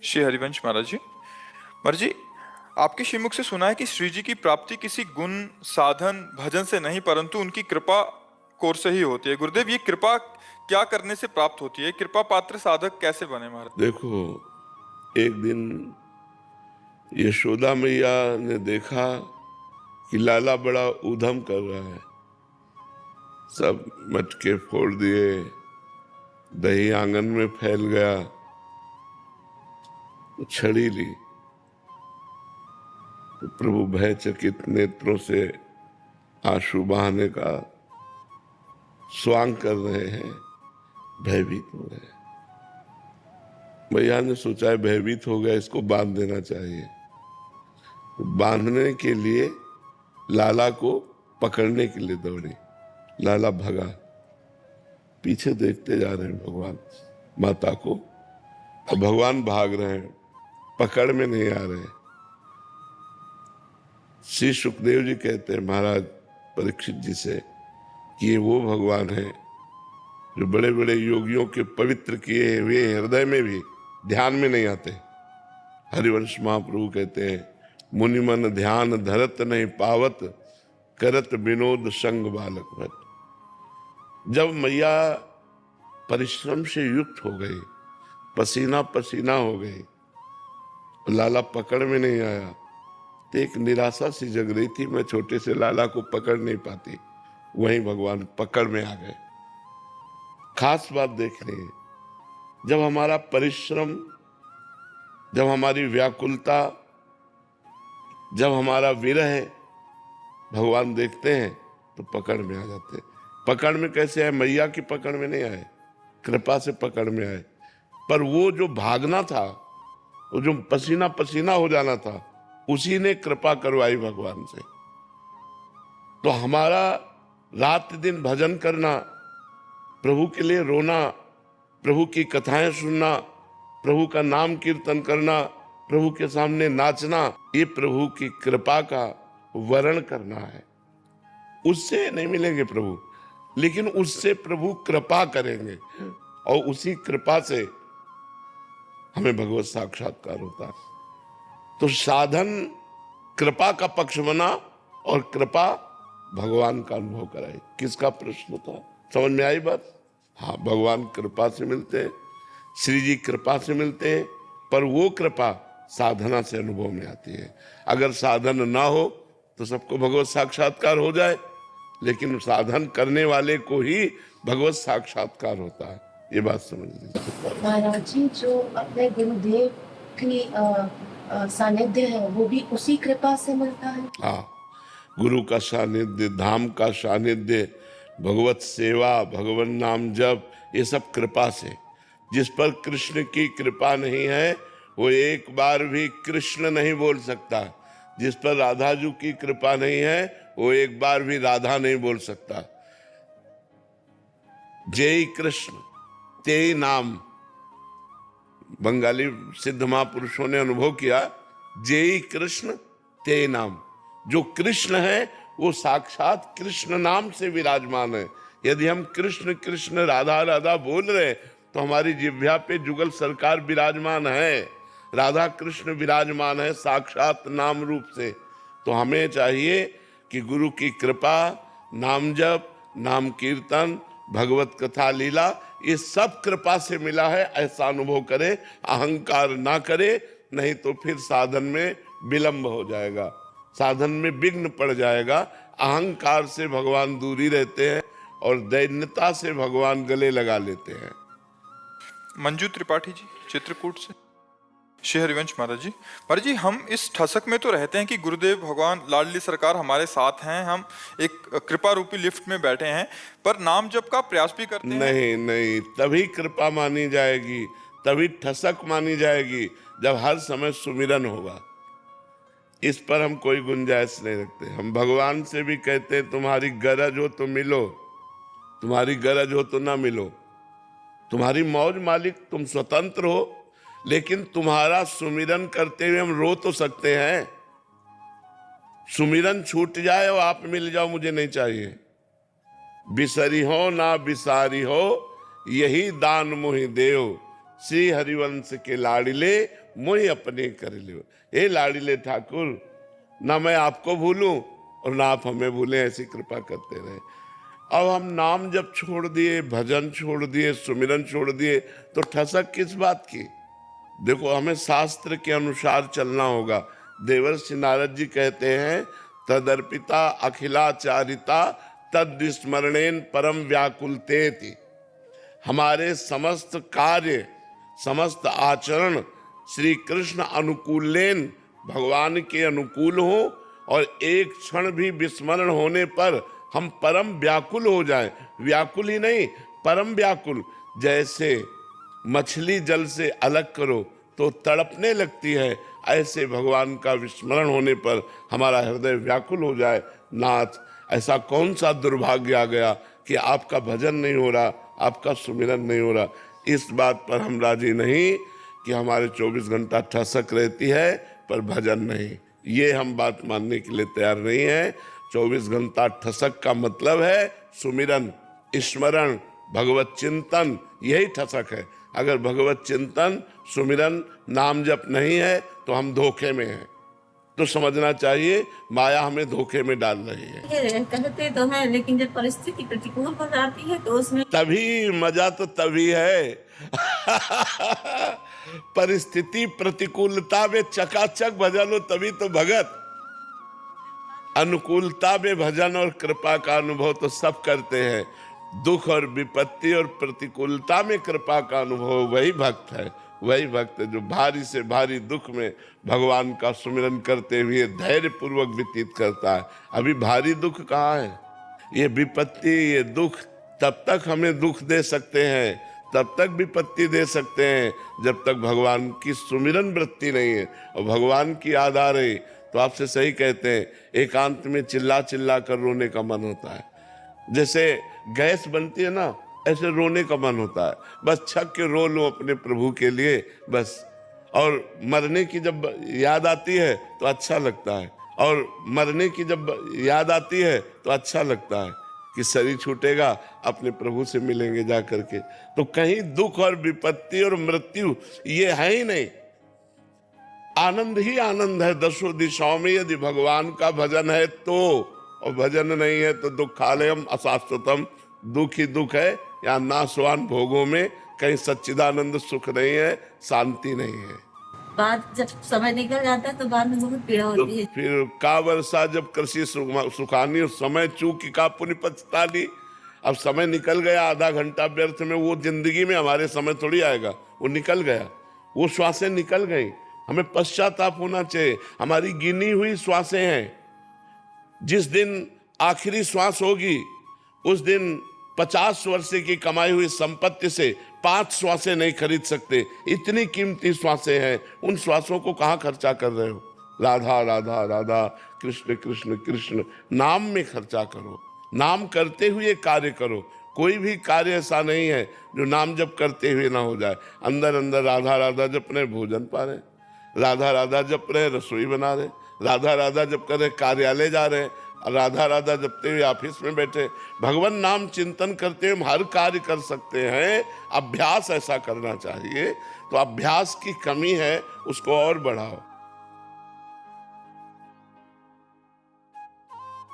श्री हरिवंश महाराज जी, आपके श्रीमुख से सुना है कि श्री जी की प्राप्ति किसी गुण, साधन, भजन से नहीं परंतु उनकी कृपा कोर से ही होती है। गुरुदेव, ये कृपा क्या करने से प्राप्त होती है? कृपा पात्र साधक कैसे बने महाराज? देखो, एक दिन यशोदा मैया ने देखा कि लाला बड़ा ऊधम कर रहा है। सब मटके फोड़ दिए, दही आंगन में फैल गया, तो छड़ी ली। तो प्रभु भयचकित नेत्रों से आंसू बहाने का स्वांग कर रहे हैं, भयभीत हो रहे हैं। मैया ने सोचा है भयभीत हो गया, इसको बांध देना चाहिए। तो बांधने के लिए लाला को पकड़ने के लिए दौड़ी। लाला भगा, पीछे देखते जा रहे हैं भगवान माता को, और भगवान भाग रहे हैं, पकड़ में नहीं आ रहे। श्री सुखदेव जी कहते हैं महाराज परीक्षित जी से कि ये वो भगवान है जो बड़े बड़े योगियों के पवित्र किए हुए हृदय में भी ध्यान में नहीं आते। हरिवंश महाप्रभु कहते हैं, मुनि मन ध्यान धरत नहीं पावत, करत विनोद संग बालक भट। जब मैया परिश्रम से युक्त हो गई, पसीना पसीना हो गई, लाला पकड़ में नहीं आया, तो एक निराशा सी जग रही थी, मैं छोटे से लाला को पकड़ नहीं पाती। वहीं भगवान पकड़ में आ गए। खास बात देख रही है, जब हमारा परिश्रम, जब हमारी व्याकुलता, जब हमारा विरह भगवान देखते हैं तो पकड़ में आ जाते हैं। पकड़ में कैसे आए? मैया की पकड़ में नहीं आए, कृपा से पकड़ में आए। पर वो जो भागना था, वो जो पसीना पसीना हो जाना था, उसी ने कृपा करवाई भगवान से। तो हमारा रात दिन भजन करना, प्रभु के लिए रोना, प्रभु की कथाएं सुनना, प्रभु का नाम कीर्तन करना, प्रभु के सामने नाचना, ये प्रभु की कृपा का वर्ण करना है। उससे नहीं मिलेंगे प्रभु, लेकिन उससे प्रभु कृपा करेंगे, और उसी कृपा से हमें भगवत साक्षात्कार होता है। तो साधन कृपा का पक्ष बना और कृपा भगवान का अनुभव कराई। किसका प्रश्न था? समझ में आई बात? हाँ, भगवान कृपा से मिलते हैं, श्री जी कृपा से मिलते हैं, पर वो कृपा साधना से अनुभव में आती है। अगर साधन ना हो तो सबको भगवत साक्षात्कार हो जाए, लेकिन साधन करने वाले को ही भगवत साक्षात्कार होता है। ये बात समझ लीजिए महाराज जी। जो अपने गुरुदेव की सानिध्य है, वो भी उसी कृपा से मिलता है। हाँ, गुरु का सानिध्य, धाम का सानिध्य, भगवत सेवा, भगवान नाम जप, ये सब कृपा से। जिस पर कृष्ण की कृपा नहीं है वो एक बार भी कृष्ण नहीं बोल सकता। जिस पर राधा जी की कृपा नहीं है वो एक बार भी राधा नहीं बोल सकता। जय कृष्ण ते नाम, बंगाली सिद्ध महापुरुषों ने अनुभव किया, जय कृष्ण ते नाम। जो कृष्ण है वो साक्षात कृष्ण नाम से विराजमान है। यदि हम कृष्ण कृष्ण राधा राधा बोल रहे तो हमारी जिह्वा पे जुगल सरकार विराजमान है, राधा कृष्ण विराजमान है साक्षात नाम रूप से। तो हमें चाहिए कि गुरु की कृपा, नाम जप, नाम कीर्तन, भगवत कथा लीला, ये सब कृपा से मिला है, ऐसा अनुभव करे, अहंकार ना करे, नहीं तो फिर साधन में विलंब हो जाएगा, साधन में विघ्न पड़ जाएगा। अहंकार से भगवान दूरी रहते हैं और दैन्यता से भगवान गले लगा लेते हैं। मंजू त्रिपाठी जी, चित्रकूट से। श्री हरिवंश महाराज जी, हम इस ठसक में तो रहते हैं कि गुरुदेव भगवान लाडली सरकार हमारे साथ हैं, हम एक कृपा रूपी लिफ्ट में बैठे हैं, पर नाम जप का प्रयास भी करते हैं। नहीं, तभी कृपा मानी जाएगी, तभी ठसक मानी जाएगी जब हर समय सुमिरन होगा। इस पर हम कोई गुंजाइश नहीं रखते। हम भगवान से भी कहते हैं तुम्हारी गरज हो तो मिलो, तुम्हारी गरज हो तो ना मिलो, तुम्हारी मौज मालिक, तुम स्वतंत्र हो, लेकिन तुम्हारा सुमिरन करते हुए हम रो तो सकते हैं। सुमिरन छूट जाए और आप मिल जाओ, मुझे नहीं चाहिए। बिसरी हो ना बिसारी हो, यही दान मोहि देव, श्री हरिवंश के लाडिले मोहि अपने कर लियो। हे लाडीले ठाकुर, ना मैं आपको भूलूं और ना आप हमें भूलें, ऐसी कृपा करते रहे। अब हम नाम जब छोड़ दिए, भजन छोड़ दिए, सुमिरन छोड़ दिए, तो ठसक किस बात की? देखो, हमें शास्त्र के अनुसार चलना होगा। देवर्षि नारद जी कहते हैं, तदर्पिता अखिलाचारिता तद स्मरणेन परम व्याकुलतेति। हमारे समस्त कार्य, समस्त आचरण श्री कृष्ण अनुकूलेन, भगवान के अनुकूल हो, और एक क्षण भी विस्मरण होने पर हम परम व्याकुल हो जाएं। व्याकुल ही नहीं, परम व्याकुल। जैसे मछली जल से अलग करो तो तड़पने लगती है, ऐसे भगवान का विस्मरण होने पर हमारा हृदय व्याकुल हो जाए। नाथ, ऐसा कौन सा दुर्भाग्य आ गया कि आपका भजन नहीं हो रहा, आपका सुमिरन नहीं हो रहा। इस बात पर हम राजी नहीं कि हमारे 24 घंटा ठसक रहती है पर भजन नहीं। ये हम बात मानने के लिए तैयार नहीं है। 24 घंटा ठसक का मतलब है सुमिरन, स्मरण, भगवत चिंतन, यही ठसक है। अगर भगवत चिंतन, सुमिरन, नाम जप नहीं है तो हम धोखे में हैं। तो समझना चाहिए माया हमें धोखे में डाल रही है। कहते तो हैं, लेकिन जब परिस्थिति प्रतिकूल हो जाती है तो उसमें तभी मजा तो तभी है। परिस्थिति प्रतिकूलता में चकाचक भजन हो तभी तो भगत। अनुकूलता में भजन और कृपा का अनुभव तो सब करते हैं। दुख और विपत्ति और प्रतिकूलता में कृपा का अनुभव वही भक्त है। वही भक्त जो भारी से भारी दुख में भगवान का सुमिरन करते हुए धैर्य पूर्वक व्यतीत करता है। अभी भारी दुख कहाँ है? ये विपत्ति, ये दुख तब तक हमें दुख दे सकते हैं, तब तक विपत्ति दे सकते हैं, जब तक भगवान की सुमिरन वृत्ति नहीं है और भगवान की याद आ रही। तो आपसे सही कहते हैं, एकांत में चिल्ला चिल्ला कर रोने का मन होता है। जैसे गैस बनती है ना, ऐसे रोने का मन होता है। बस छक के रो लो अपने प्रभु के लिए बस। और मरने की जब याद आती है तो अच्छा लगता है, और मरने की जब याद आती है तो अच्छा लगता है कि शरीर छूटेगा, अपने प्रभु से मिलेंगे जा करके। तो कहीं दुख और विपत्ति और मृत्यु ये है ही नहीं, आनंद ही आनंद है। दसों दिशाओं में यदि भगवान का भजन है तो, और भजन नहीं है तो दुखालयम अशाश्वतम, दुख ही दुख है। या नाशवान भोगों में कहीं सच्चिदानंद सुख नहीं है, शांति नहीं है। बाद जब समय निकल जाता है तो बाद में बहुत पीड़ा तो होती है। फिर का वर्षा जब कृषि सुखानी, समय चूकी का पुण्य पछतानी। अब समय निकल गया, आधा घंटा व्यर्थ में, वो जिंदगी में हमारे समय थोड़ी आएगा, वो निकल गया, वो श्वासें निकल गई। हमें पश्चाताप होना चाहिए। हमारी गिनी हुई श्वासें हैं। जिस दिन आखिरी श्वास होगी उस दिन 50 वर्ष की कमाई हुई संपत्ति से 5 श्वासें नहीं खरीद सकते। इतनी कीमती श्वासें हैं, उन श्वासों को कहाँ खर्चा कर रहे हो? राधा राधा राधा, कृष्ण कृष्ण कृष्ण, नाम में खर्चा करो। नाम करते हुए कार्य करो। कोई भी कार्य ऐसा नहीं है जो नाम जप करते हुए ना हो जाए। अंदर अंदर राधा राधा जप रहे, भोजन पा रहे, राधा राधा जप रहे, रसोई बना रहे, राधा राधा जप कर रहे, कार्यालय जा रहे, राधा राधा जपते हुए ऑफिस में बैठे। भगवान नाम चिंतन करते हुए हम हर कार्य कर सकते हैं। अभ्यास ऐसा करना चाहिए। तो अभ्यास की कमी है, उसको और बढ़ाओ।